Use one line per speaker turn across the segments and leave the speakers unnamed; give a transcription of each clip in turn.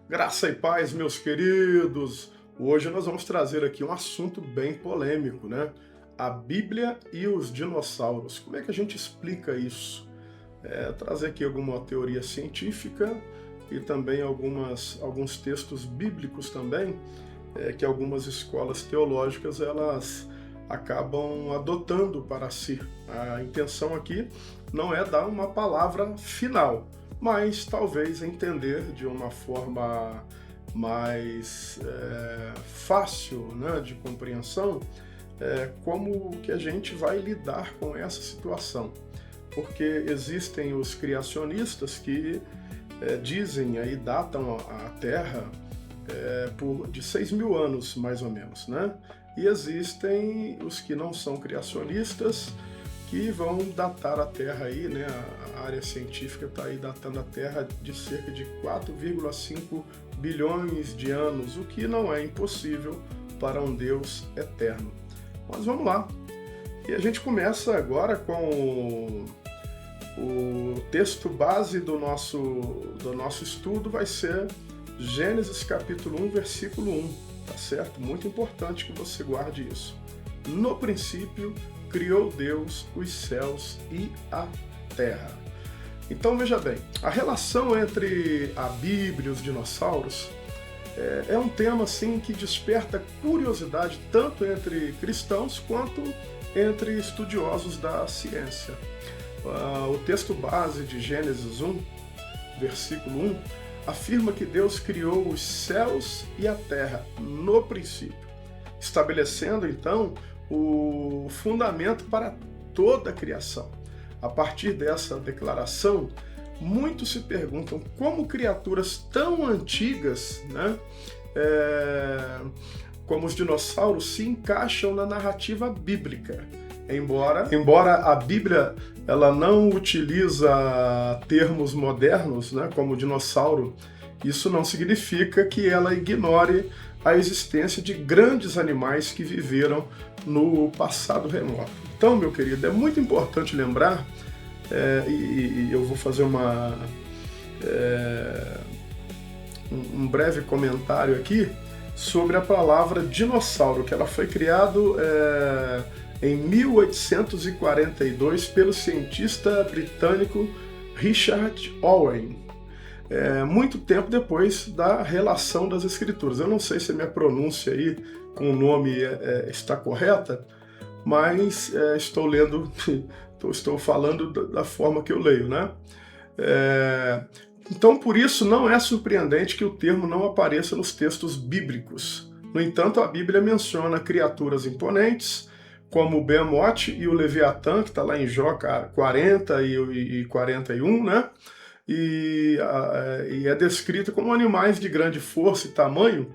Graça e paz, meus queridos! Hoje nós vamos trazer aqui um assunto bem polêmico, né? A Bíblia e os dinossauros. Como é que a gente explica isso? Trazer aqui alguma teoria científica e também alguns textos bíblicos também, que algumas escolas teológicas elas acabam adotando para si. A intenção aqui não é dar uma palavra final, mas talvez entender de uma forma mais fácil, né, de compreensão, como que a gente vai lidar com essa situação. Porque existem os criacionistas que dizem, aí datam a Terra de 6.000 anos, mais ou menos, né? E existem os que não são criacionistas, que vão datar a Terra aí, né? A área científica está aí datando a Terra de cerca de 4,5 bilhões de anos, o que não é impossível para um Deus eterno. Mas vamos lá. E a gente começa agora com o texto base do nosso estudo, vai ser Gênesis capítulo 1, versículo 1, tá certo? Muito importante que você guarde isso. No princípio, criou Deus os céus e a terra. Então veja bem, a relação entre a Bíblia e os dinossauros é um tema assim que desperta curiosidade tanto entre cristãos quanto entre estudiosos da ciência. O texto base de Gênesis 1, versículo 1, afirma que Deus criou os céus e a terra no princípio, estabelecendo então o fundamento para toda a criação. A partir dessa declaração, muitos se perguntam como criaturas tão antigas, né, como os dinossauros, se encaixam na narrativa bíblica. Embora a Bíblia ela não utiliza termos modernos, né, como dinossauro, isso não significa que ela ignore a existência de grandes animais que viveram no passado remoto. Então, meu querido, é muito importante lembrar, e eu vou fazer um breve comentário aqui sobre a palavra dinossauro, que ela foi criada em 1842 pelo cientista britânico Richard Owen, muito tempo depois da relação das escrituras. Eu não sei se a minha pronúncia aí com o nome está correta, mas estou falando da forma que eu leio, né? Então, por isso, não é surpreendente que o termo não apareça nos textos bíblicos. No entanto, a Bíblia menciona criaturas imponentes, como o Behemoth e o Leviatã, que está lá em Jó 40 e 41, né? E é descrita como animais de grande força e tamanho,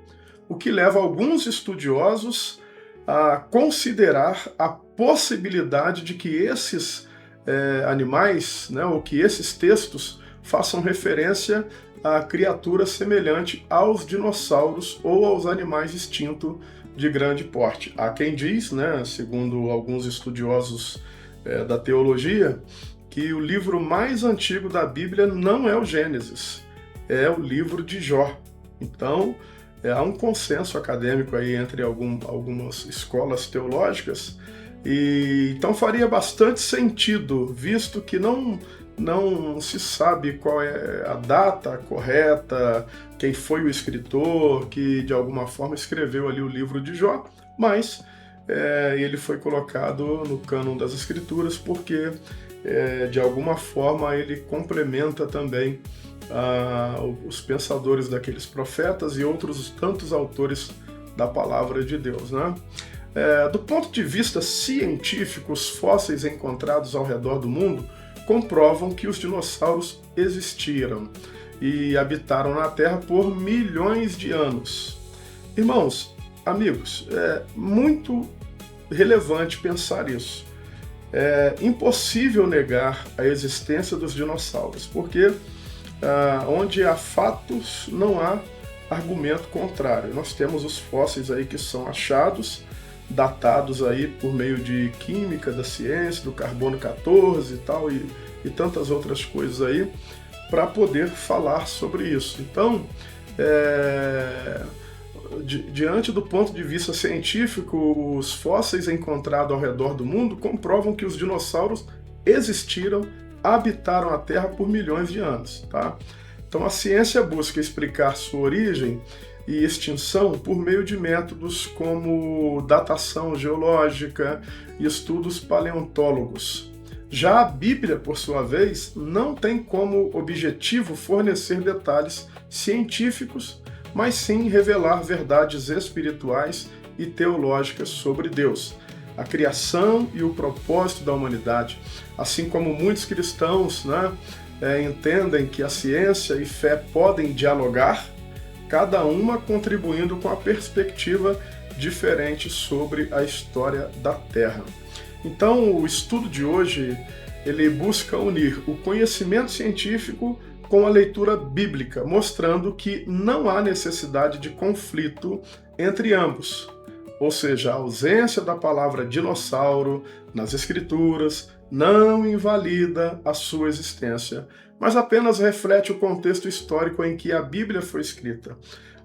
o que leva alguns estudiosos a considerar a possibilidade de que esses animais, né, ou que esses textos façam referência a criaturas semelhantes aos dinossauros ou aos animais extintos de grande porte. Há quem diz, né, segundo alguns estudiosos da teologia, que o livro mais antigo da Bíblia não é o Gênesis, é o livro de Jó. Então, há um consenso acadêmico aí entre algumas escolas teológicas, e então faria bastante sentido, visto que não se sabe qual é a data correta, quem foi o escritor que de alguma forma escreveu ali o livro de Jó, mas ele foi colocado no cânon das escrituras porque de alguma forma ele complementa também os pensadores daqueles profetas e outros tantos autores da palavra de Deus, né? Do ponto de vista científico, os fósseis encontrados ao redor do mundo comprovam que os dinossauros existiram e habitaram na Terra por milhões de anos. Irmãos, amigos, é muito relevante pensar isso. É impossível negar a existência dos dinossauros, porque onde há fatos não há argumento contrário. Nós temos os fósseis aí que são achados, datados aí por meio de química da ciência, do carbono 14 e tal, e tantas outras coisas aí, para poder falar sobre isso. Então, Diante do ponto de vista científico, os fósseis encontrados ao redor do mundo comprovam que os dinossauros existiram, habitaram a Terra por milhões de anos, tá? Então a ciência busca explicar sua origem e extinção por meio de métodos como datação geológica e estudos paleontólogos. Já a Bíblia, por sua vez, não tem como objetivo fornecer detalhes científicos, mas sim revelar verdades espirituais e teológicas sobre Deus, a criação e o propósito da humanidade. Assim como muitos cristãos, entendem que a ciência e fé podem dialogar, cada uma contribuindo com a perspectiva diferente sobre a história da Terra. Então, o estudo de hoje, ele busca unir o conhecimento científico com a leitura bíblica, mostrando que não há necessidade de conflito entre ambos. Ou seja, a ausência da palavra dinossauro nas Escrituras não invalida a sua existência, mas apenas reflete o contexto histórico em que a Bíblia foi escrita.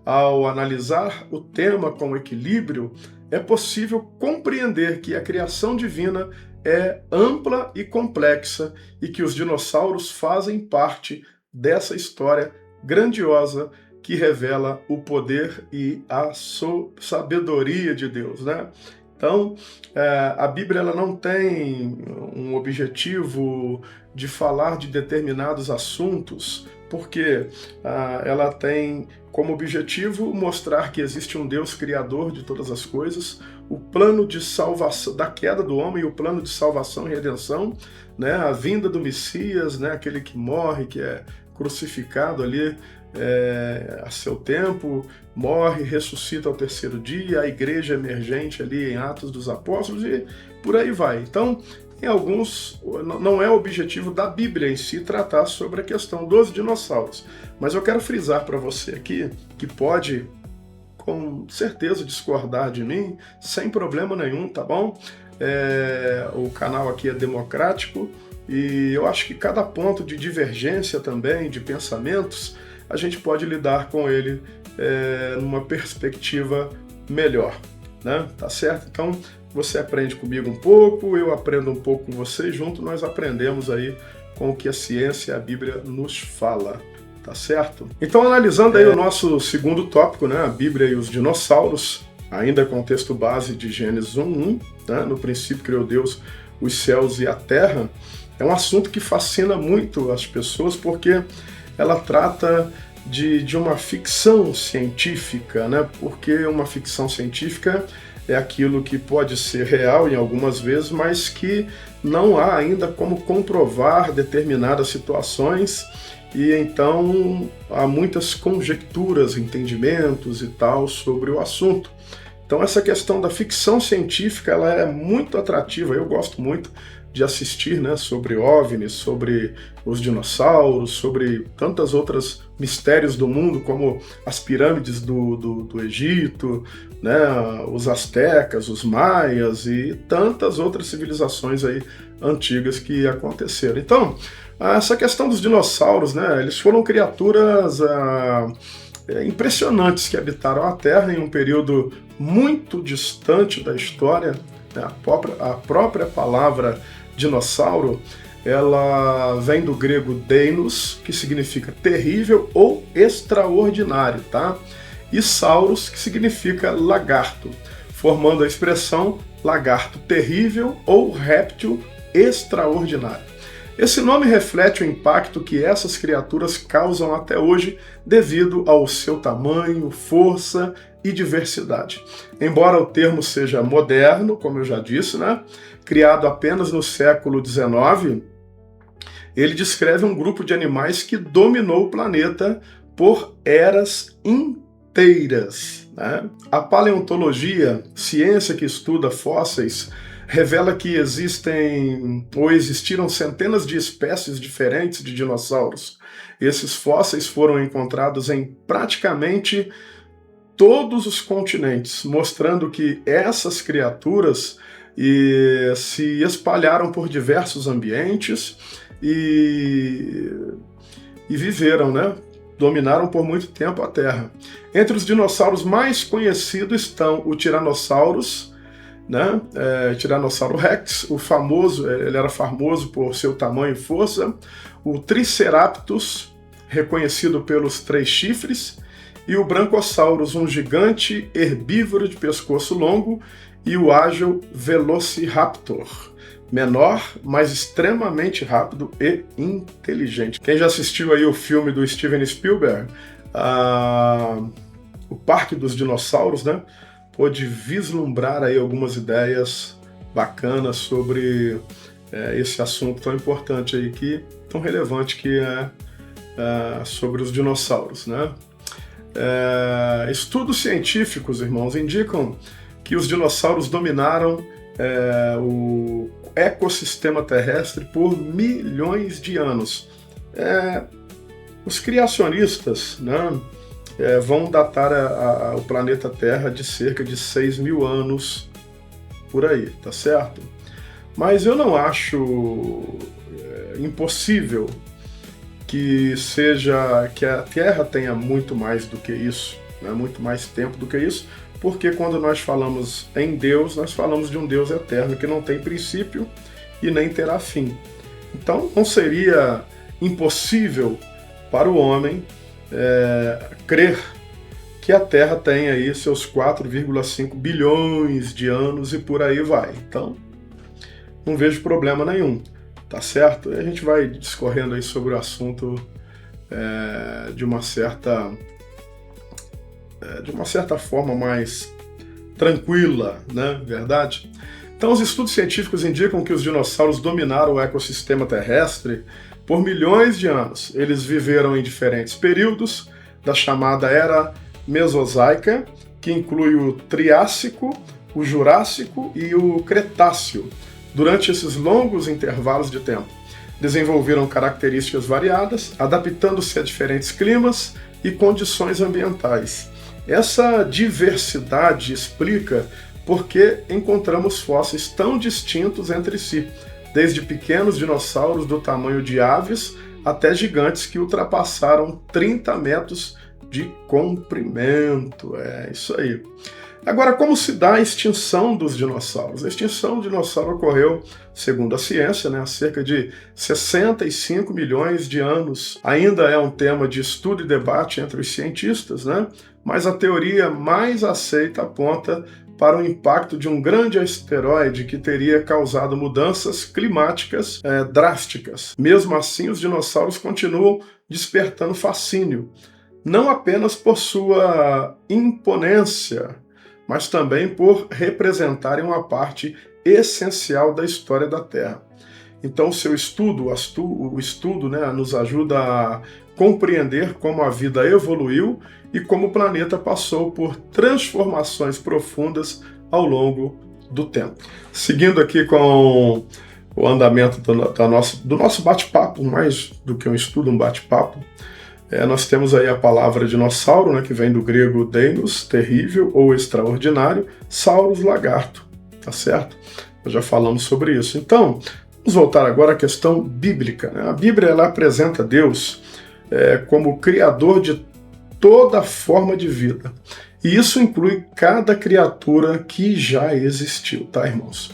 Ao analisar o tema com equilíbrio, é possível compreender que a criação divina é ampla e complexa e que os dinossauros fazem parte dessa história grandiosa que revela o poder e a sabedoria de Deus, né? Então, a Bíblia ela não tem um objetivo de falar de determinados assuntos, porque ela tem como objetivo mostrar que existe um Deus criador de todas as coisas, o plano de salvação, da queda do homem, o plano de salvação e redenção, né? A vinda do Messias, né? Aquele que morre, que é crucificado ali a seu tempo, morre, ressuscita ao terceiro dia, a igreja emergente ali em Atos dos Apóstolos e por aí vai. Então, em alguns, não é o objetivo da Bíblia em si tratar sobre a questão dos dinossauros, mas eu quero frisar para você aqui, que pode com certeza discordar de mim, sem problema nenhum, tá bom? O canal aqui é democrático e eu acho que cada ponto de divergência também, de pensamentos, a gente pode lidar com ele numa perspectiva melhor, né? Tá certo? Então, você aprende comigo um pouco, eu aprendo um pouco com você, e junto nós aprendemos aí com o que a ciência e a Bíblia nos fala, tá certo? Então, analisando aí o nosso segundo tópico, né? A Bíblia e os dinossauros, ainda com o texto base de Gênesis 1:1, né? No princípio criou Deus os céus e a terra, é um assunto que fascina muito as pessoas, porque ela trata de uma ficção científica, né? Porque uma ficção científica é aquilo que pode ser real em algumas vezes, mas que não há ainda como comprovar determinadas situações, e então há muitas conjecturas, entendimentos e tal sobre o assunto. Então essa questão da ficção científica ela é muito atrativa, eu gosto muito de assistir, né, sobre OVNIs, sobre os dinossauros, sobre tantas outras mistérios do mundo, como as pirâmides do Egito, né, os astecas, os maias e tantas outras civilizações aí antigas que aconteceram. Então, essa questão dos dinossauros, né, eles foram criaturas impressionantes que habitaram a Terra em um período muito distante da história, né, a própria palavra dinossauro, ela vem do grego deinos, que significa terrível ou extraordinário, tá? E sauros, que significa lagarto, formando a expressão lagarto terrível ou réptil extraordinário. Esse nome reflete o impacto que essas criaturas causam até hoje devido ao seu tamanho, força e diversidade. Embora o termo seja moderno, como eu já disse, né, criado apenas no século XIX, ele descreve um grupo de animais que dominou o planeta por eras inteiras, né? A paleontologia, ciência que estuda fósseis, revela que existem ou existiram centenas de espécies diferentes de dinossauros. Esses fósseis foram encontrados em praticamente todos os continentes, mostrando que essas criaturas se espalharam por diversos ambientes e viveram, né, dominaram por muito tempo a Terra. Entre os dinossauros mais conhecidos estão o Tiranossauros, né? Tiranossauro Rex, ele era famoso por seu tamanho e força, o Triceratops, reconhecido pelos 3 chifres, e o Brancosaurus, um gigante herbívoro de pescoço longo, e o ágil Velociraptor, menor, mas extremamente rápido e inteligente. Quem já assistiu aí o filme do Steven Spielberg, o Parque dos Dinossauros, né, pôde vislumbrar aí algumas ideias bacanas sobre esse assunto tão importante aí, tão relevante que é sobre os dinossauros, né? Estudos científicos, irmãos, indicam que os dinossauros dominaram o ecossistema terrestre por milhões de anos. Os criacionistas, né, vão datar o planeta Terra de cerca de 6.000 anos por aí, tá certo? Mas eu não acho impossível que a Terra tenha muito mais do que isso, né, muito mais tempo do que isso, porque quando nós falamos em Deus, nós falamos de um Deus eterno que não tem princípio e nem terá fim. Então não seria impossível para o homem crer que a Terra tem aí seus 4,5 bilhões de anos e por aí vai. Então não vejo problema nenhum, tá certo? E a gente vai discorrendo aí sobre o assunto de uma certa forma mais tranquila, né? Verdade? Então, os estudos científicos indicam que os dinossauros dominaram o ecossistema terrestre por milhões de anos. Eles viveram em diferentes períodos da chamada Era Mesozoica, que inclui o Triássico, o Jurássico e o Cretáceo. Durante esses longos intervalos de tempo, desenvolveram características variadas, adaptando-se a diferentes climas e condições ambientais. Essa diversidade explica por que encontramos fósseis tão distintos entre si, desde pequenos dinossauros do tamanho de aves até gigantes que ultrapassaram 30 metros de comprimento. É isso aí. Agora, como se dá a extinção dos dinossauros? A extinção do dinossauro ocorreu, segundo a ciência, há cerca de 65 milhões de anos. Ainda é um tema de estudo e debate entre os cientistas, mas a teoria mais aceita aponta para o impacto de um grande asteroide que teria causado mudanças climáticas drásticas. Mesmo assim, os dinossauros continuam despertando fascínio, não apenas por sua imponência, mas também por representarem uma parte essencial da história da Terra. Então, o estudo nos ajuda a compreender como a vida evoluiu e como o planeta passou por transformações profundas ao longo do tempo. Seguindo aqui com o andamento do nosso bate-papo, mais do que um estudo, um bate-papo, nós temos aí a palavra dinossauro, que vem do grego deinos, terrível ou extraordinário, sauros, lagarto, tá certo? Nós já falamos sobre isso. Então, vamos voltar agora à questão bíblica. A Bíblia ela apresenta Deus como criador de toda forma de vida. E isso inclui cada criatura que já existiu, tá, irmãos?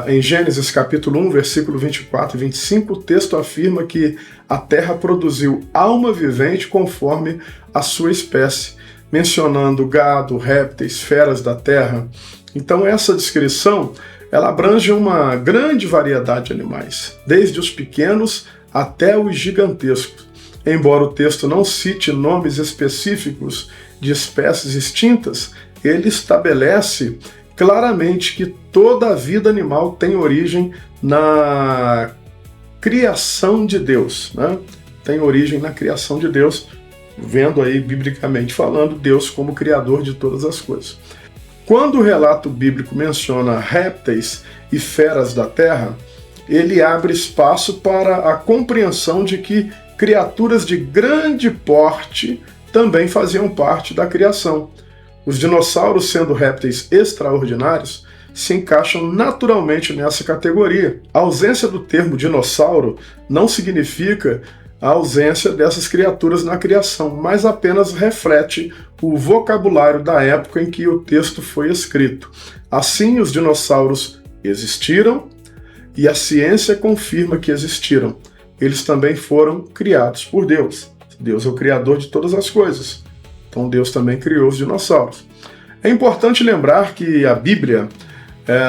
Em Gênesis capítulo 1, versículo 24 e 25, o texto afirma que a terra produziu alma vivente conforme a sua espécie, mencionando gado, répteis, feras da terra. Então essa descrição ela abrange uma grande variedade de animais, desde os pequenos até os gigantescos. Embora o texto não cite nomes específicos de espécies extintas, ele estabelece claramente que toda a vida animal tem origem na criação de Deus, Tem origem na criação de Deus, vendo aí, biblicamente falando, Deus como criador de todas as coisas. Quando o relato bíblico menciona répteis e feras da terra, ele abre espaço para a compreensão de que criaturas de grande porte também faziam parte da criação. Os dinossauros, sendo répteis extraordinários, se encaixam naturalmente nessa categoria. A ausência do termo dinossauro não significa a ausência dessas criaturas na criação, mas apenas reflete o vocabulário da época em que o texto foi escrito. Assim, os dinossauros existiram e a ciência confirma que existiram. Eles também foram criados por Deus. Deus é o criador de todas as coisas. Então Deus também criou os dinossauros. É importante lembrar que a Bíblia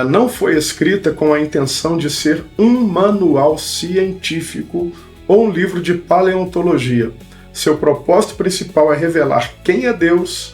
não foi escrita com a intenção de ser um manual científico ou um livro de paleontologia. Seu propósito principal é revelar quem é Deus,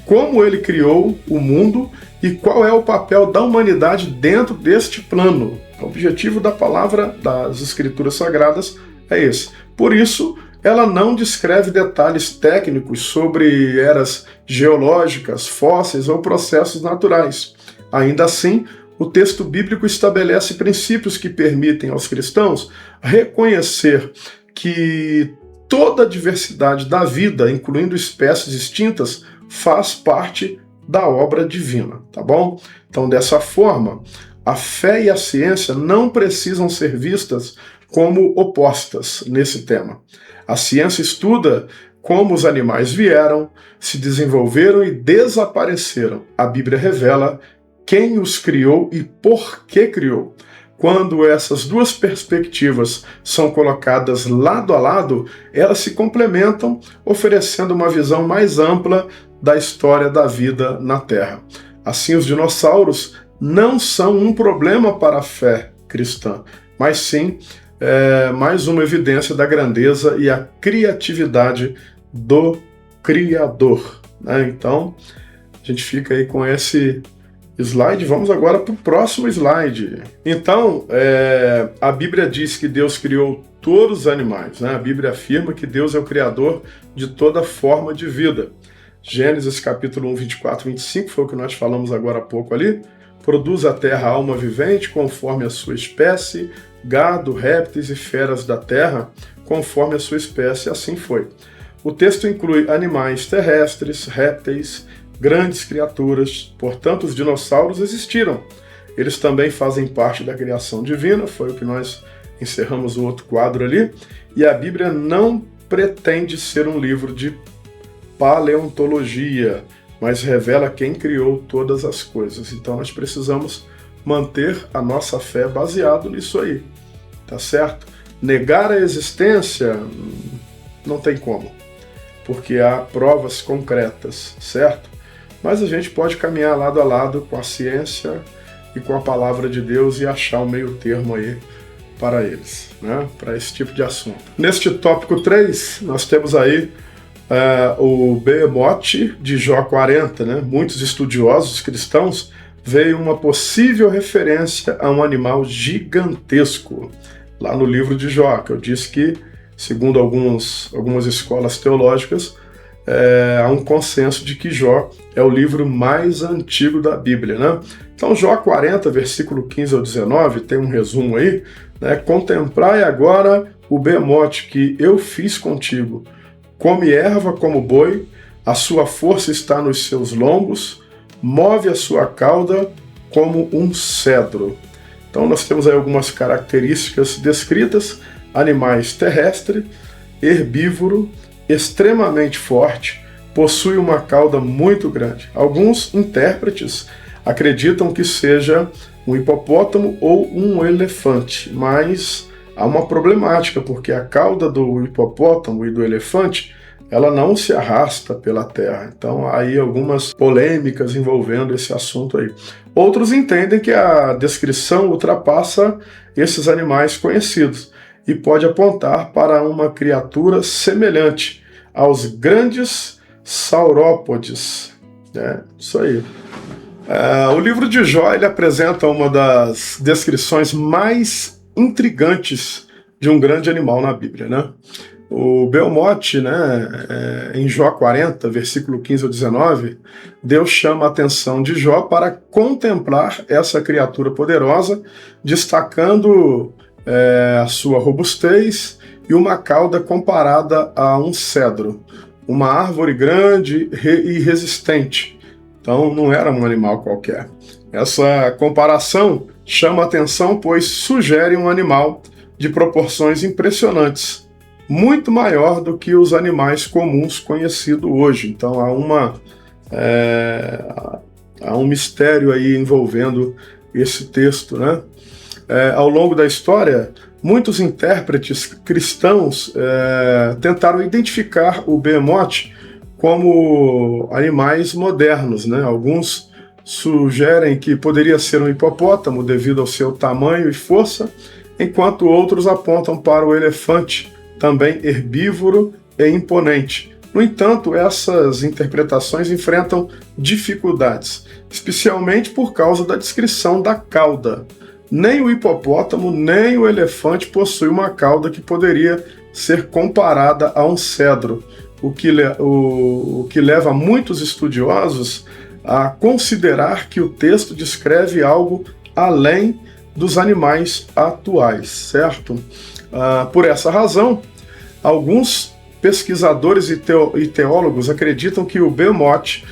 como ele criou o mundo e qual é o papel da humanidade dentro deste plano. O objetivo da palavra das Escrituras Sagradas é esse. Por isso, ela não descreve detalhes técnicos sobre eras geológicas, fósseis ou processos naturais. Ainda assim, o texto bíblico estabelece princípios que permitem aos cristãos reconhecer que toda a diversidade da vida, incluindo espécies extintas, faz parte da obra divina, tá bom? Então, dessa forma, a fé e a ciência não precisam ser vistas como opostas nesse tema. A ciência estuda como os animais vieram, se desenvolveram e desapareceram. A Bíblia revela quem os criou e por que criou. Quando essas duas perspectivas são colocadas lado a lado, elas se complementam, oferecendo uma visão mais ampla da história da vida na Terra. Assim, os dinossauros não são um problema para a fé cristã, mas sim mais uma evidência da grandeza e a criatividade do Criador, né? Então, a gente fica aí com esse slide. Vamos agora para o próximo slide. Então, a Bíblia diz que Deus criou todos os animais, né? A Bíblia afirma que Deus é o criador de toda forma de vida. Gênesis capítulo 1, 24 e 25, foi o que nós falamos agora há pouco ali. Produz a terra alma vivente conforme a sua espécie, gado, répteis e feras da terra conforme a sua espécie, assim foi. O texto inclui animais terrestres, répteis, grandes criaturas, portanto os dinossauros existiram. Eles também fazem parte da criação divina, foi o que nós encerramos o outro quadro ali, e a Bíblia não pretende ser um livro de paleontologia, mas revela quem criou todas as coisas. Então nós precisamos manter a nossa fé baseado nisso aí, tá certo? Negar a existência não tem como, porque há provas concretas, certo? Mas a gente pode caminhar lado a lado com a ciência e com a palavra de Deus e achar um meio termo aí para eles, né? Para esse tipo de assunto. Neste tópico 3, nós temos aí o Behemoth de Jó 40, né? Muitos estudiosos cristãos veem uma possível referência a um animal gigantesco lá no livro de Jó, que eu disse que, segundo algumas escolas teológicas, há um consenso de que Jó é o livro mais antigo da Bíblia, né? Então, Jó 40, versículo 15 ao 19, tem um resumo aí, né? Contemplai agora o Behemoth que eu fiz contigo. Come erva como boi, a sua força está nos seus lombos, move a sua cauda como um cedro. Então nós temos aí algumas características descritas: animais terrestre, herbívoro, extremamente forte, possui uma cauda muito grande. Alguns intérpretes acreditam que seja um hipopótamo ou um elefante, mas há uma problemática, porque a cauda do hipopótamo e do elefante, ela não se arrasta pela terra. Então, há aí algumas polêmicas envolvendo esse assunto aí. Outros entendem que a descrição ultrapassa esses animais conhecidos e pode apontar para uma criatura semelhante aos grandes saurópodes. Isso aí. O livro de Jó, ele apresenta uma das descrições mais intrigantes de um grande animal na Bíblia, né? O Behemoth, né, em Jó 40, versículo 15 ao 19, Deus chama a atenção de Jó para contemplar essa criatura poderosa, destacando a sua robustez e uma cauda comparada a um cedro, uma árvore grande e resistente. Então não era um animal qualquer. Essa comparação chama a atenção, pois sugere um animal de proporções impressionantes, muito maior do que os animais comuns conhecidos hoje. Então há um mistério aí envolvendo esse texto, né? Ao longo da história, muitos intérpretes cristãos tentaram identificar o Behemoth como animais modernos, né? Alguns sugerem que poderia ser um hipopótamo devido ao seu tamanho e força, enquanto outros apontam para o elefante, também herbívoro e imponente. No entanto, essas interpretações enfrentam dificuldades, especialmente por causa da descrição da cauda. Nem o hipopótamo, nem o elefante possuem uma cauda que poderia ser comparada a um cedro, o que leva muitos estudiosos a considerar que o texto descreve algo além dos animais atuais, certo? Por essa razão, alguns pesquisadores e teólogos acreditam que o Behemoth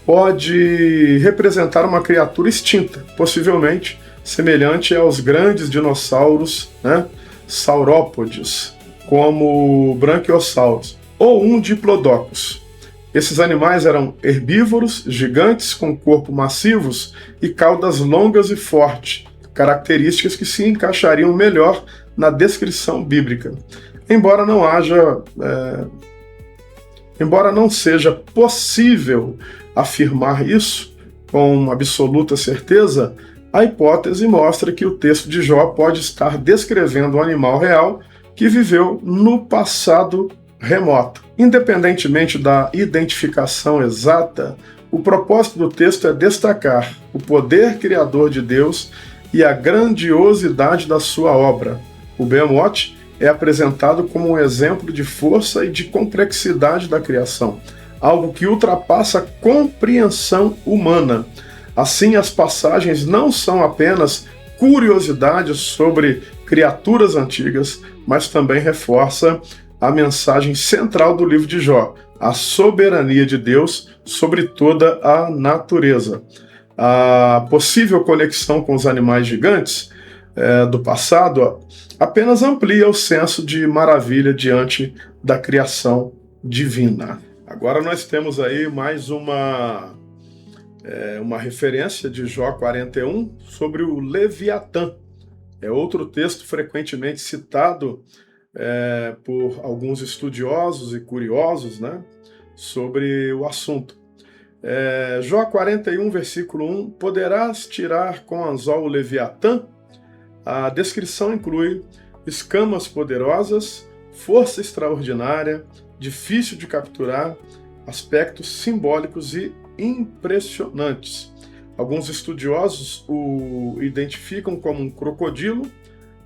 pode representar uma criatura extinta, possivelmente semelhante aos grandes dinossauros, né, saurópodes, como o Brachiosaurus, ou um Diplodocus. Esses animais eram herbívoros, gigantes, com corpo massivos e caudas longas e fortes, características que se encaixariam melhor na descrição bíblica. Embora não seja possível afirmar isso com absoluta certeza, a hipótese mostra que o texto de Jó pode estar descrevendo um animal real que viveu no passado remoto. Independentemente da identificação exata, o propósito do texto é destacar o poder criador de Deus e a grandiosidade da sua obra. O Behemoth é apresentado como um exemplo de força e de complexidade da criação, algo que ultrapassa a compreensão humana. Assim, as passagens não são apenas curiosidades sobre criaturas antigas, mas também reforça a mensagem central do livro de Jó, a soberania de Deus sobre toda a natureza. A possível conexão com os animais gigantes do passado apenas amplia o senso de maravilha diante da criação divina. Agora nós temos aí mais uma referência de Jó 41 sobre o Leviatã. É outro texto frequentemente citado por alguns estudiosos e curiosos, né, sobre o assunto. Jó 41, versículo 1, poderás tirar com anzol o Leviatã? A descrição inclui escamas poderosas, força extraordinária, difícil de capturar, aspectos simbólicos e impressionantes. Alguns estudiosos o identificam como um crocodilo,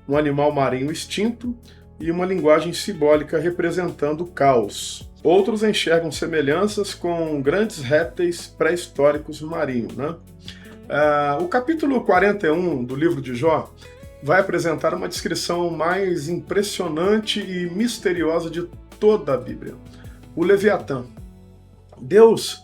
um animal marinho extinto e uma linguagem simbólica representando o caos. Outros enxergam semelhanças com grandes répteis pré-históricos marinhos, né? O capítulo 41 do livro de Jó vai apresentar uma descrição mais impressionante e misteriosa de toda a Bíblia. O Leviatã. Deus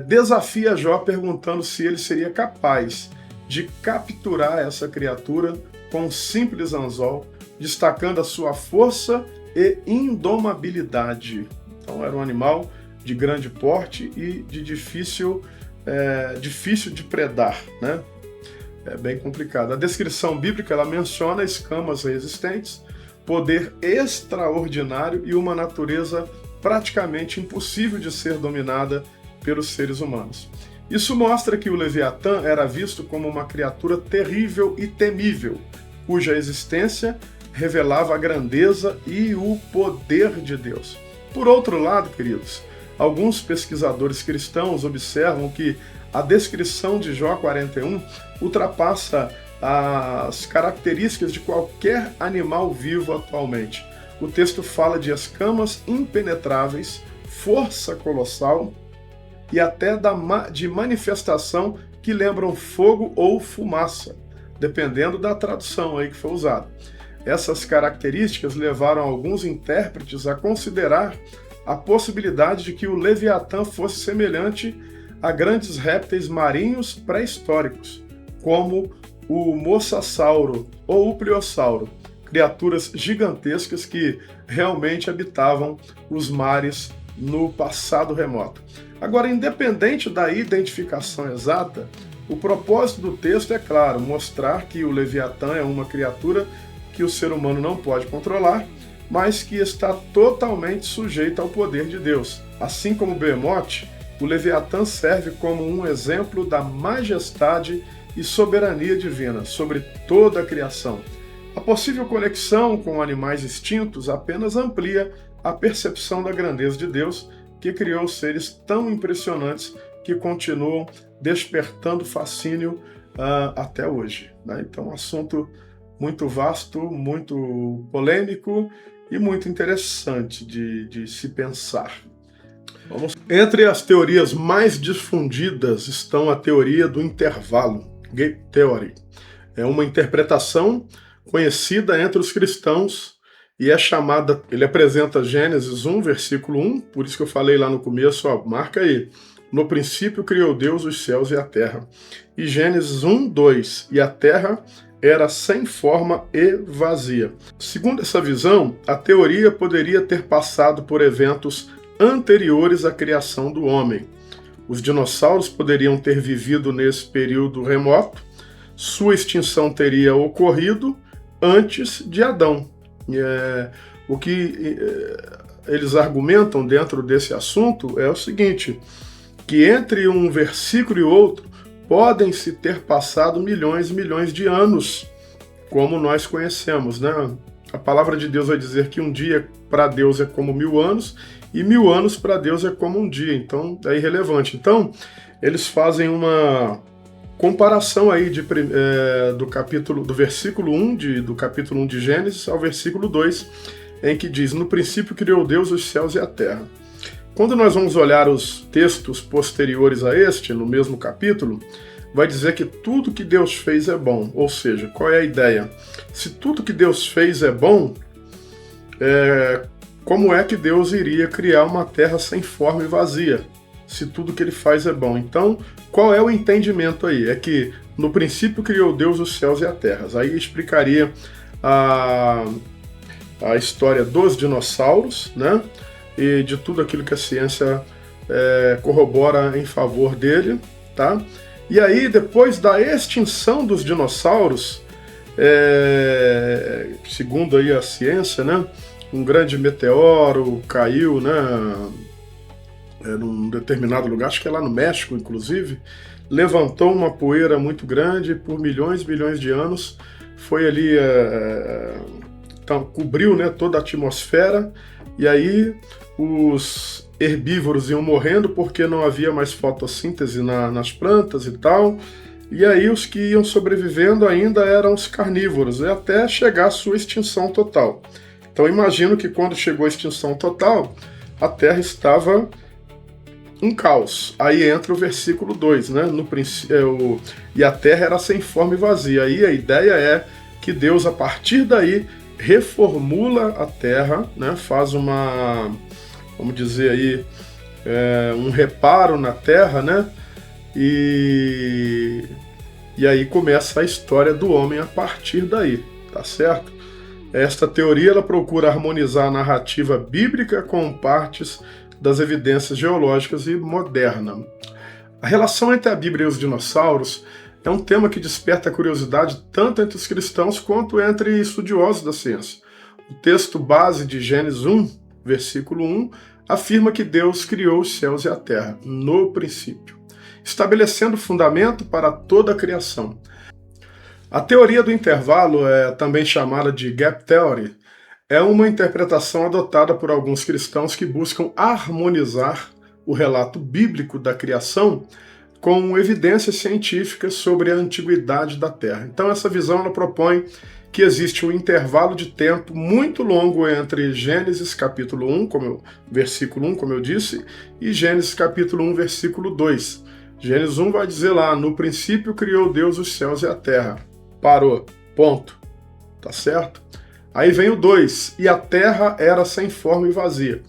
desafia Jó perguntando se ele seria capaz de capturar essa criatura com um simples anzol, destacando a sua força e indomabilidade. Então era um animal de grande porte e de difícil de predar, né? É bem complicado. A descrição bíblica ela menciona escamas resistentes, poder extraordinário e uma natureza praticamente impossível de ser dominada pelos seres humanos. Isso mostra que o Leviatã era visto como uma criatura terrível e temível, cuja existência revelava a grandeza e o poder de Deus. Por outro lado, queridos, alguns pesquisadores cristãos observam que a descrição de Jó 41 ultrapassa as características de qualquer animal vivo atualmente. O texto fala de escamas impenetráveis, força colossal e até de manifestação que lembram fogo ou fumaça, dependendo da tradução aí que foi usada. Essas características levaram alguns intérpretes a considerar a possibilidade de que o Leviatã fosse semelhante a grandes répteis marinhos pré-históricos, como o Mosasauro ou o Pliosauro, criaturas gigantescas que realmente habitavam os mares no passado remoto. Agora, independente da identificação exata, o propósito do texto é claro, mostrar que o Leviatã é uma criatura que o ser humano não pode controlar, mas que está totalmente sujeita ao poder de Deus. Assim como o Behemoth, o Leviatã serve como um exemplo da majestade e soberania divina sobre toda a criação. A possível conexão com animais extintos apenas amplia a percepção da grandeza de Deus, que criou seres tão impressionantes que continuam despertando fascínio até hoje, né? Então, um assunto muito vasto, muito polêmico e muito interessante de se pensar. Entre as teorias mais difundidas estão a teoria do intervalo, Gap Theory. É uma interpretação conhecida entre os cristãos e é chamada, ele apresenta Gênesis 1, versículo 1, por isso que eu falei lá no começo, ó, marca aí. No princípio criou Deus os céus e a terra. E Gênesis 1, 2, e a terra era sem forma e vazia. Segundo essa visão, a teoria poderia ter passado por eventos anteriores à criação do homem. Os dinossauros poderiam ter vivido nesse período remoto, sua extinção teria ocorrido antes de Adão. O que eles argumentam dentro desse assunto é o seguinte, que entre um versículo e outro podem-se ter passado milhões e milhões de anos, como nós conhecemos, né? A palavra de Deus vai dizer que um dia para Deus é como 1000 anos, e 1000 anos para Deus é como um dia, então é irrelevante. Então, eles fazem uma comparação aí do versículo 1 do capítulo 1 de Gênesis ao versículo 2, em que diz, no princípio criou Deus os céus e a terra. Quando nós vamos olhar os textos posteriores a este, no mesmo capítulo, vai dizer que tudo que Deus fez é bom. Ou seja, qual é a ideia? Se tudo que Deus fez é bom, como é que Deus iria criar uma terra sem forma e vazia? Se tudo que ele faz é bom. Então, qual é o entendimento aí? É que no princípio criou Deus os céus e a terra. Aí explicaria a história dos dinossauros, né? E de tudo aquilo que a ciência corrobora em favor dele, tá? E aí, depois da extinção dos dinossauros, segundo aí a ciência, né? Um grande meteoro caiu, né? Num determinado lugar, acho que é lá no México, inclusive, levantou uma poeira muito grande por milhões e milhões de anos, foi ali, cobriu, né, toda a atmosfera, e aí os herbívoros iam morrendo porque não havia mais fotossíntese nas plantas e tal, e aí os que iam sobrevivendo ainda eram os carnívoros, até chegar à sua extinção total. Então imagino que quando chegou a extinção total, a Terra estava um caos. Aí entra o versículo 2, né? E a terra era sem forma e vazia. Aí a ideia é que Deus, a partir daí, reformula a terra, né? Faz vamos dizer aí, um reparo na terra, né? E aí começa a história do homem a partir daí, tá certo? Esta teoria ela procura harmonizar a narrativa bíblica com partes das evidências geológicas e moderna. A relação entre a Bíblia e os dinossauros é um tema que desperta curiosidade tanto entre os cristãos quanto entre estudiosos da ciência. O texto base de Gênesis 1, versículo 1, afirma que Deus criou os céus e a terra, no princípio, estabelecendo fundamento para toda a criação. A teoria do intervalo, também chamada de Gap Theory, é uma interpretação adotada por alguns cristãos que buscam harmonizar o relato bíblico da criação com evidências científicas sobre a antiguidade da Terra. Então essa visão ela propõe que existe um intervalo de tempo muito longo entre Gênesis capítulo 1, versículo 1, como eu disse, e Gênesis capítulo 1, versículo 2. Gênesis 1 vai dizer lá, no princípio criou Deus os céus e a terra. Parou. Ponto. Tá certo? Aí vem o 2, e a terra era sem forma e vazia.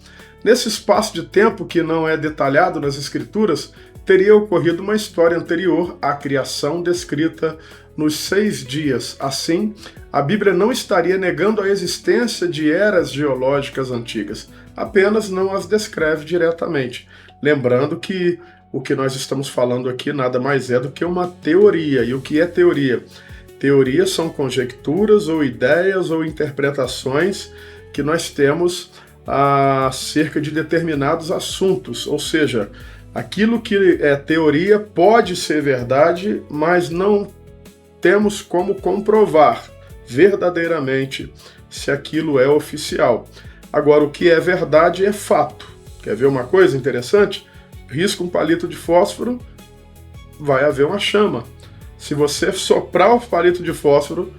Nesse espaço de tempo que não é detalhado nas escrituras, teria ocorrido uma história anterior à criação descrita nos 6 dias. Assim, a Bíblia não estaria negando a existência de eras geológicas antigas, apenas não as descreve diretamente. Lembrando que o que nós estamos falando aqui nada mais é do que uma teoria. E o que é teoria? Teorias são conjecturas ou ideias ou interpretações que nós temos acerca de determinados assuntos, ou seja, aquilo que é teoria pode ser verdade, mas não temos como comprovar verdadeiramente se aquilo é oficial. Agora, o que é verdade é fato. Quer ver uma coisa interessante? Risca um palito de fósforo, vai haver uma chama. Se você soprar o palito de fósforo,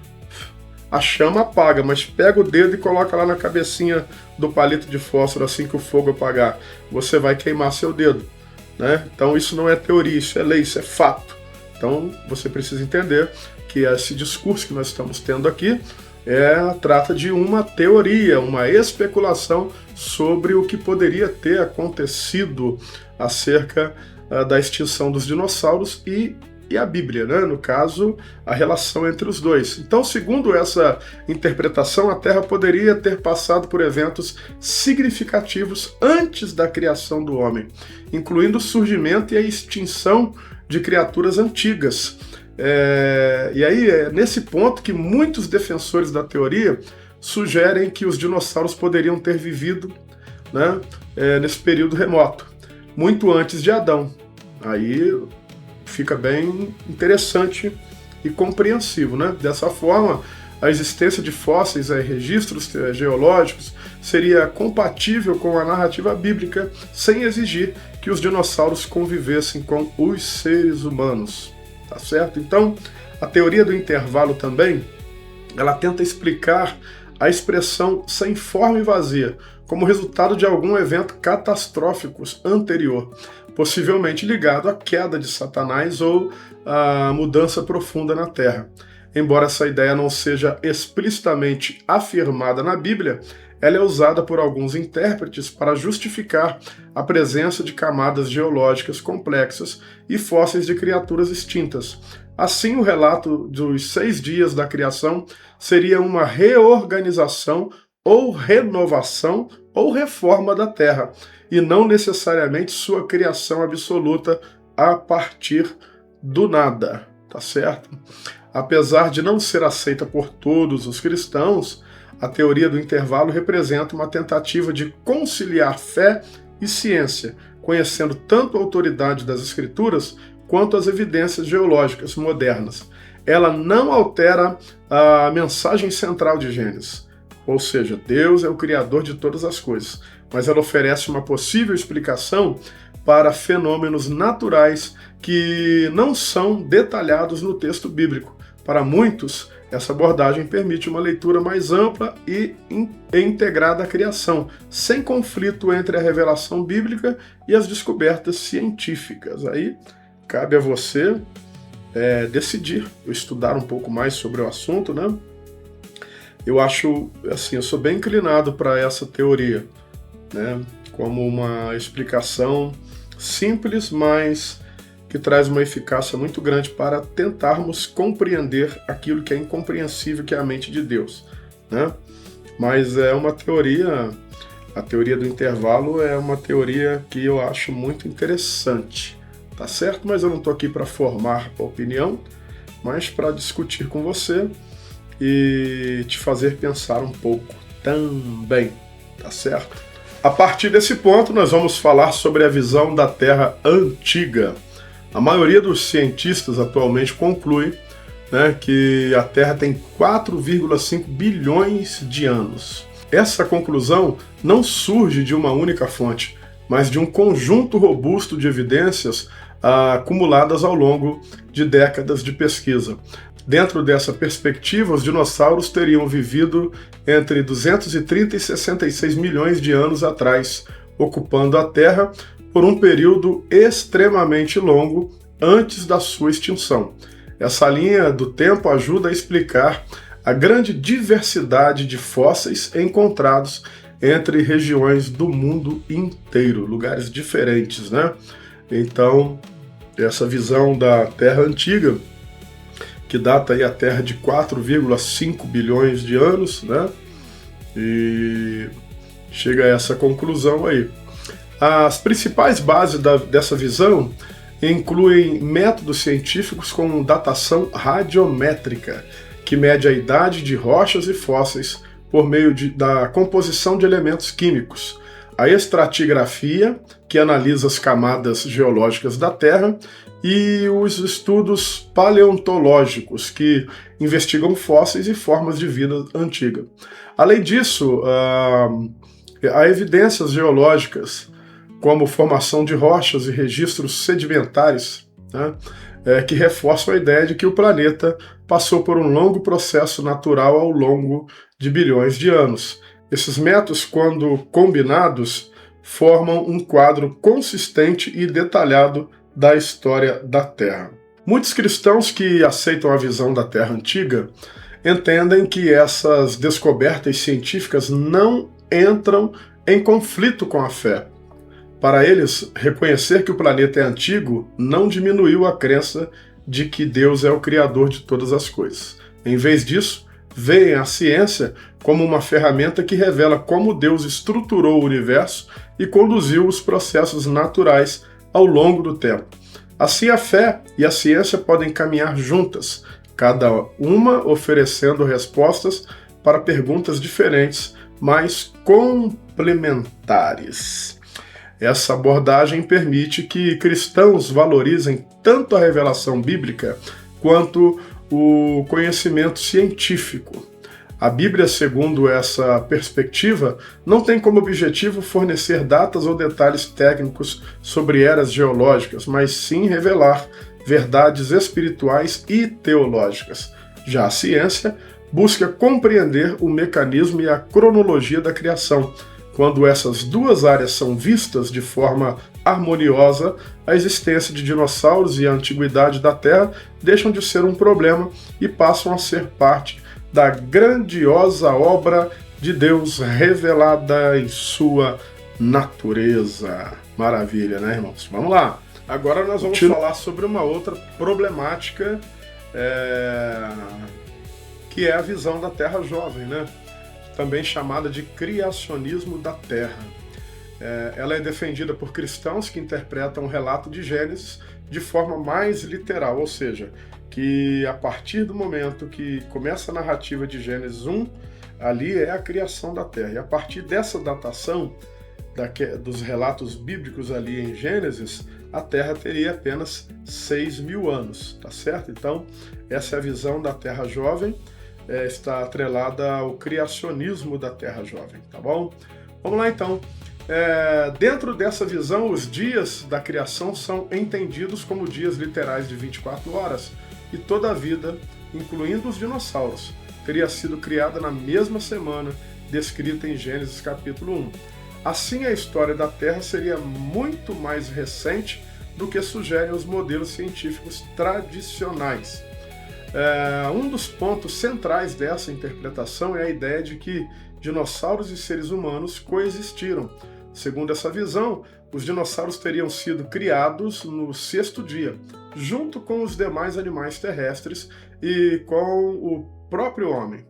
a chama apaga, mas pega o dedo e coloca lá na cabecinha do palito de fósforo assim que o fogo apagar. Você vai queimar seu dedo, né? Então isso não é teoria, isso é lei, isso é fato. Então você precisa entender que esse discurso que nós estamos tendo aqui trata de uma teoria, uma especulação sobre o que poderia ter acontecido acerca da extinção dos dinossauros e a Bíblia, né? No caso, a relação entre os dois. Então, segundo essa interpretação, a Terra poderia ter passado por eventos significativos antes da criação do homem, incluindo o surgimento e a extinção de criaturas antigas. E aí é nesse ponto que muitos defensores da teoria sugerem que os dinossauros poderiam ter vivido, né, nesse período remoto, muito antes de Adão. Aí fica bem interessante e compreensivo, né? Dessa forma, a existência de fósseis e registros geológicos seria compatível com a narrativa bíblica, sem exigir que os dinossauros convivessem com os seres humanos. Tá certo? Então, a teoria do intervalo também, ela tenta explicar a expressão sem forma e vazia, como resultado de algum evento catastrófico anterior, possivelmente ligado à queda de Satanás ou à mudança profunda na Terra. Embora essa ideia não seja explicitamente afirmada na Bíblia, ela é usada por alguns intérpretes para justificar a presença de camadas geológicas complexas e fósseis de criaturas extintas. Assim, o relato dos 6 dias da criação seria uma reorganização ou renovação ou reforma da Terra, e não necessariamente sua criação absoluta a partir do nada, tá certo? Apesar de não ser aceita por todos os cristãos, a teoria do intervalo representa uma tentativa de conciliar fé e ciência, conhecendo tanto a autoridade das Escrituras quanto as evidências geológicas modernas. Ela não altera a mensagem central de Gênesis, ou seja, Deus é o Criador de todas as coisas, mas ela oferece uma possível explicação para fenômenos naturais que não são detalhados no texto bíblico. Para muitos, essa abordagem permite uma leitura mais ampla e integrada à criação, sem conflito entre a revelação bíblica e as descobertas científicas. Aí cabe a você decidir, estudar um pouco mais sobre o assunto, né? Eu acho, assim, eu sou bem inclinado para essa teoria, né? Como uma explicação simples, mas que traz uma eficácia muito grande para tentarmos compreender aquilo que é incompreensível, que é a mente de Deus, né? Mas é uma teoria, a teoria do intervalo é uma teoria que eu acho muito interessante, tá certo? Mas eu não estou aqui para formar opinião, mas para discutir com você e te fazer pensar um pouco também, tá certo? A partir desse ponto, nós vamos falar sobre a visão da Terra antiga. A maioria dos cientistas atualmente conclui, né, que a Terra tem 4,5 bilhões de anos. Essa conclusão não surge de uma única fonte, mas de um conjunto robusto de evidências acumuladas ao longo de décadas de pesquisa. Dentro dessa perspectiva, os dinossauros teriam vivido entre 230 e 66 milhões de anos atrás, ocupando a Terra por um período extremamente longo antes da sua extinção. Essa linha do tempo ajuda a explicar a grande diversidade de fósseis encontrados entre regiões do mundo inteiro, lugares diferentes, né? Então, essa visão da Terra antiga que data aí a Terra de 4,5 bilhões de anos, né? E chega a essa conclusão aí. As principais bases dessa visão incluem métodos científicos como datação radiométrica, que mede a idade de rochas e fósseis por meio da composição de elementos químicos, a estratigrafia, que analisa as camadas geológicas da Terra, e os estudos paleontológicos, que investigam fósseis e formas de vida antiga. Além disso, há evidências geológicas, como formação de rochas e registros sedimentares, né, que reforçam a ideia de que o planeta passou por um longo processo natural ao longo de bilhões de anos. Esses métodos, quando combinados, formam um quadro consistente e detalhado da história da Terra. Muitos cristãos que aceitam a visão da Terra antiga entendem que essas descobertas científicas não entram em conflito com a fé. Para eles, reconhecer que o planeta é antigo não diminuiu a crença de que Deus é o Criador de todas as coisas. Em vez disso, veem a ciência como uma ferramenta que revela como Deus estruturou o universo e conduziu os processos naturais ao longo do tempo. Assim, a fé e a ciência podem caminhar juntas, cada uma oferecendo respostas para perguntas diferentes, mas complementares. Essa abordagem permite que cristãos valorizem tanto a revelação bíblica quanto o conhecimento científico. A Bíblia, segundo essa perspectiva, não tem como objetivo fornecer datas ou detalhes técnicos sobre eras geológicas, mas sim revelar verdades espirituais e teológicas. Já a ciência busca compreender o mecanismo e a cronologia da criação. Quando essas duas áreas são vistas de forma harmoniosa, a existência de dinossauros e a antiguidade da Terra deixam de ser um problema e passam a ser parte da grandiosa obra de Deus revelada em sua natureza. Maravilha, né, irmãos? Vamos lá. Agora nós vamos falar sobre uma outra problemática, que é a visão da Terra jovem, né? Também chamada de criacionismo da Terra. Ela é defendida por cristãos que interpretam o relato de Gênesis de forma mais literal, ou seja, que a partir do momento que começa a narrativa de Gênesis 1, ali é a criação da Terra. E a partir dessa datação, dos relatos bíblicos ali em Gênesis, a Terra teria apenas 6.000 anos, tá certo? Então, essa é a visão da Terra jovem, está atrelada ao criacionismo da Terra jovem, tá bom? Vamos lá então. Dentro dessa visão, os dias da criação são entendidos como dias literais de 24 horas, e toda a vida, incluindo os dinossauros, teria sido criada na mesma semana descrita em Gênesis capítulo 1. Assim, a história da Terra seria muito mais recente do que sugerem os modelos científicos tradicionais. Um dos pontos centrais dessa interpretação é a ideia de que dinossauros e seres humanos coexistiram. Segundo essa visão, os dinossauros teriam sido criados no sexto dia, junto com os demais animais terrestres e com o próprio homem.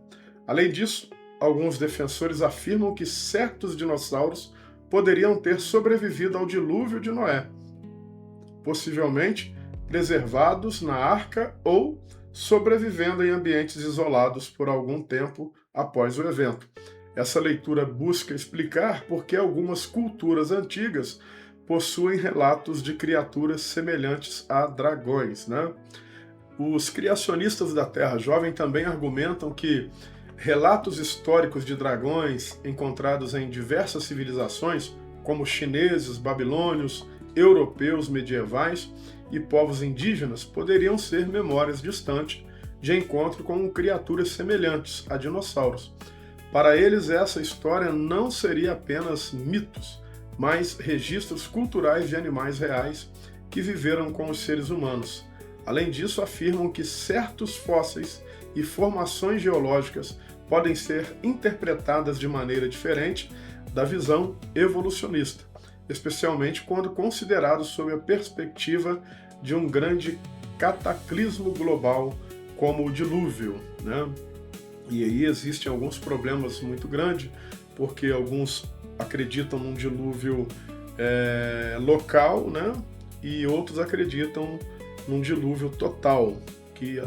Além disso, alguns defensores afirmam que certos dinossauros poderiam ter sobrevivido ao dilúvio de Noé, possivelmente preservados na arca ou sobrevivendo em ambientes isolados por algum tempo após o evento. Essa leitura busca explicar por que algumas culturas antigas possuem relatos de criaturas semelhantes a dragões, né? Os criacionistas da Terra Jovem também argumentam que relatos históricos de dragões encontrados em diversas civilizações, como chineses, babilônios, europeus medievais e povos indígenas, poderiam ser memórias distantes de encontro com criaturas semelhantes a dinossauros. Para eles, essa história não seria apenas mitos, mas registros culturais de animais reais que viveram com os seres humanos. Além disso, afirmam que certos fósseis e formações geológicas podem ser interpretadas de maneira diferente da visão evolucionista, especialmente quando considerados sob a perspectiva de um grande cataclismo global como o dilúvio, né? E aí existem alguns problemas muito grandes, porque alguns acreditam num dilúvio local, né? E outros acreditam num dilúvio total, que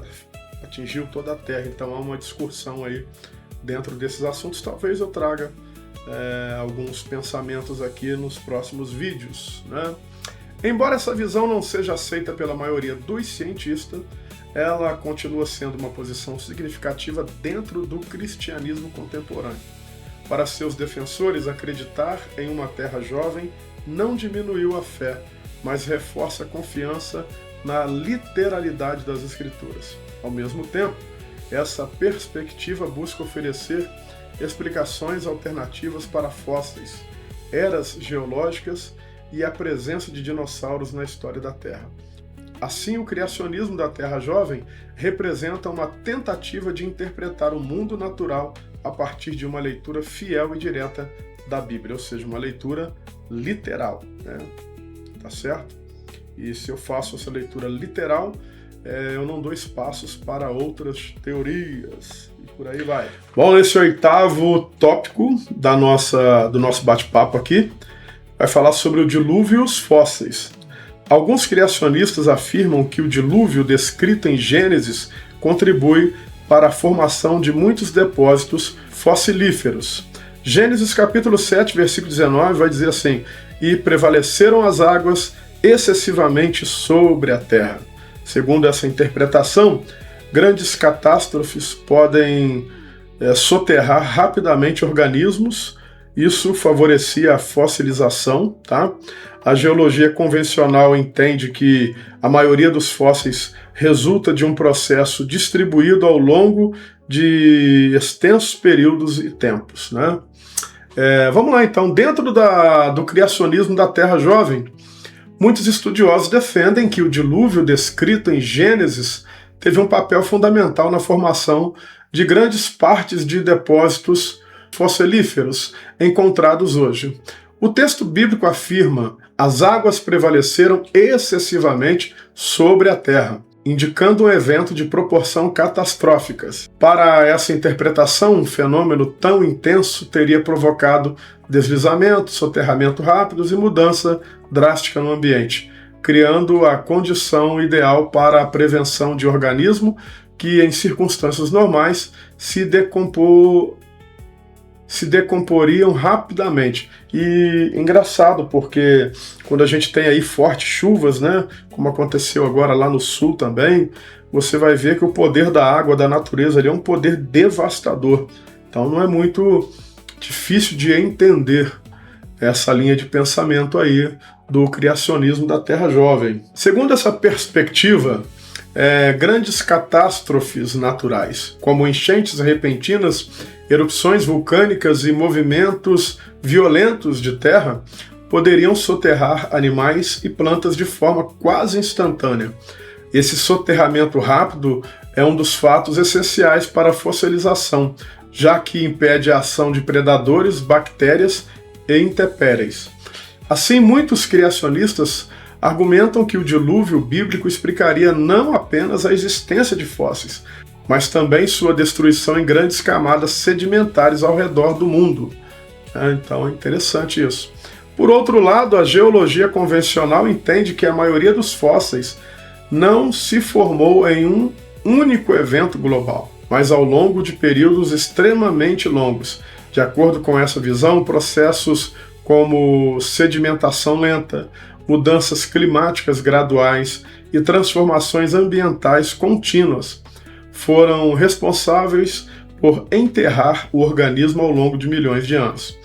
atingiu toda a Terra. Então há uma discussão aí dentro desses assuntos. Talvez eu traga alguns pensamentos aqui nos próximos vídeos, né? Embora essa visão não seja aceita pela maioria dos cientistas, ela continua sendo uma posição significativa dentro do cristianismo contemporâneo. Para seus defensores, acreditar em uma terra jovem não diminuiu a fé, mas reforça a confiança na literalidade das Escrituras. Ao mesmo tempo, essa perspectiva busca oferecer explicações alternativas para fósseis, eras geológicas e a presença de dinossauros na história da Terra. Assim, o criacionismo da Terra Jovem representa uma tentativa de interpretar o mundo natural a partir de uma leitura fiel e direta da Bíblia, ou seja, uma leitura literal, né? Tá certo? E se eu faço essa leitura literal, eu não dou espaços para outras teorias, e por aí vai. Bom, esse 8º tópico do nosso bate-papo aqui vai falar sobre o dilúvio e os fósseis. Alguns criacionistas afirmam que o dilúvio descrito em Gênesis contribui para a formação de muitos depósitos fossilíferos. Gênesis capítulo 7, versículo 19 vai dizer assim: "E prevaleceram as águas excessivamente sobre a terra." Segundo essa interpretação, grandes catástrofes podem soterrar rapidamente organismos. Isso favorecia a fossilização, tá? A geologia convencional entende que a maioria dos fósseis resulta de um processo distribuído ao longo de extensos períodos e tempos, né? Vamos lá então, dentro do criacionismo da Terra Jovem, muitos estudiosos defendem que o dilúvio descrito em Gênesis teve um papel fundamental na formação de grandes partes de depósitos fossilíferos encontrados hoje. O texto bíblico afirma: "As águas prevaleceram excessivamente sobre a terra", indicando um evento de proporção catastróficas. Para essa interpretação, um fenômeno tão intenso teria provocado deslizamento, soterramento rápidos e mudança drástica no ambiente, criando a condição ideal para a prevenção de organismos que, em circunstâncias normais, se decomporiam rapidamente. E engraçado, porque quando a gente tem aí fortes chuvas, né, como aconteceu agora lá no sul também, você vai ver que o poder da água, da natureza ali, é um poder devastador. Então não é muito difícil de entender essa linha de pensamento aí do criacionismo da Terra Jovem. Segundo essa perspectiva, grandes catástrofes naturais, como enchentes repentinas, erupções vulcânicas e movimentos violentos de terra, poderiam soterrar animais e plantas de forma quase instantânea. Esse soterramento rápido é um dos fatos essenciais para a fossilização, já que impede a ação de predadores, bactérias e intempéries. Assim, muitos criacionistas argumentam que o dilúvio bíblico explicaria não apenas a existência de fósseis, mas também sua destruição em grandes camadas sedimentares ao redor do mundo. Então é interessante isso. Por outro lado, a geologia convencional entende que a maioria dos fósseis não se formou em um único evento global, mas ao longo de períodos extremamente longos. De acordo com essa visão, processos como sedimentação lenta, mudanças climáticas graduais e transformações ambientais contínuas foram responsáveis por enterrar o organismo ao longo de milhões de anos.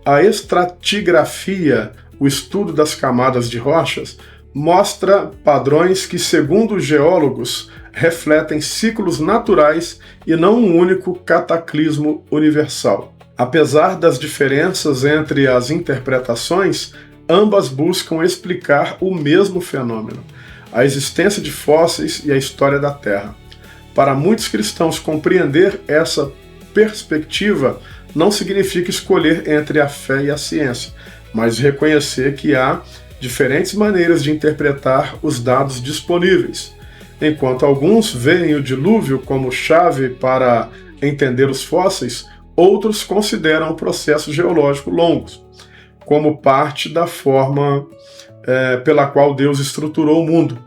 A estratigrafia, o estudo das camadas de rochas, mostra padrões que, segundo os geólogos, refletem ciclos naturais e não um único cataclismo universal. Apesar das diferenças entre as interpretações, ambas buscam explicar o mesmo fenômeno, a existência de fósseis e a história da Terra. Para muitos cristãos, compreender essa perspectiva não significa escolher entre a fé e a ciência, mas reconhecer que há diferentes maneiras de interpretar os dados disponíveis. Enquanto alguns veem o dilúvio como chave para entender os fósseis, outros consideram o processo geológico longo, como parte da forma pela qual Deus estruturou o mundo.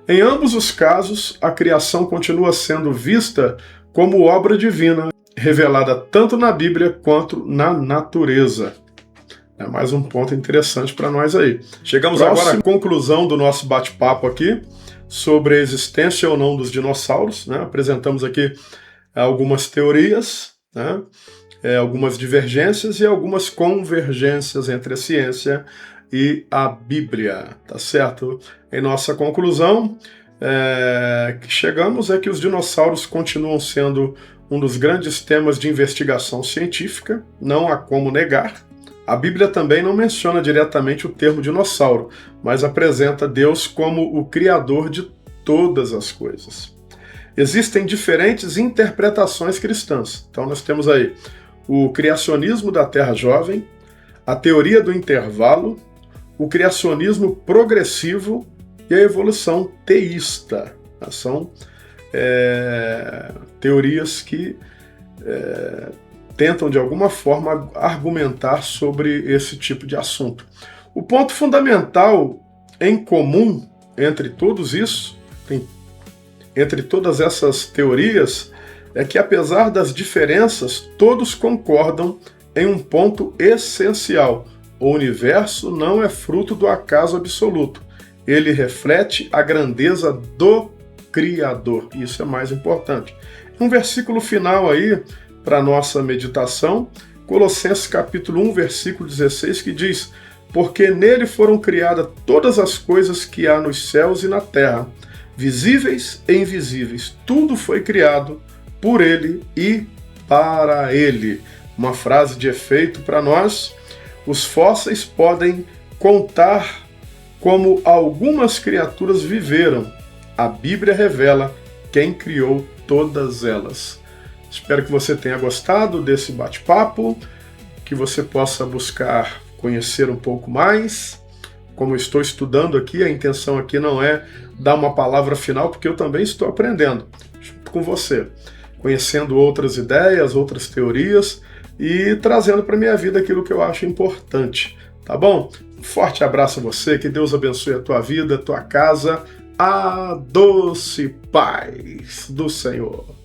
Em ambos os casos, a criação continua sendo vista como obra divina, revelada tanto na Bíblia quanto na natureza. É mais um ponto interessante para nós aí. Chegamos agora à conclusão do nosso bate-papo aqui sobre a existência ou não dos dinossauros, né? Apresentamos aqui algumas teorias, né? Algumas divergências e algumas convergências entre a ciência e a Bíblia, tá certo? Em nossa conclusão, que chegamos é que os dinossauros continuam sendo um dos grandes temas de investigação científica, não há como negar. A Bíblia também não menciona diretamente o termo dinossauro, mas apresenta Deus como o criador de todas as coisas. Existem diferentes interpretações cristãs. Então nós temos aí o criacionismo da Terra Jovem, a teoria do intervalo, o criacionismo progressivo e a evolução teísta. São teorias que tentam, de alguma forma, argumentar sobre esse tipo de assunto. O ponto fundamental em comum entre entre todas essas teorias, é que, apesar das diferenças, todos concordam em um ponto essencial: o universo não é fruto do acaso absoluto. Ele reflete a grandeza do Criador. Isso é mais importante. Um versículo final aí para nossa meditação, Colossenses capítulo 1, versículo 16, que diz: porque nele foram criadas todas as coisas que há nos céus e na terra, visíveis e invisíveis. Tudo foi criado por ele e para ele. Uma frase de efeito para nós. Os fósseis podem contar como algumas criaturas viveram. A Bíblia revela quem criou todas elas. Espero que você tenha gostado desse bate-papo, que você possa buscar conhecer um pouco mais. Como eu estou estudando aqui, a intenção aqui não é dar uma palavra final, porque eu também estou aprendendo junto com você, conhecendo outras ideias, outras teorias e trazendo para a minha vida aquilo que eu acho importante, tá bom? Um forte abraço a você, que Deus abençoe a tua vida, a tua casa, a doce paz do Senhor.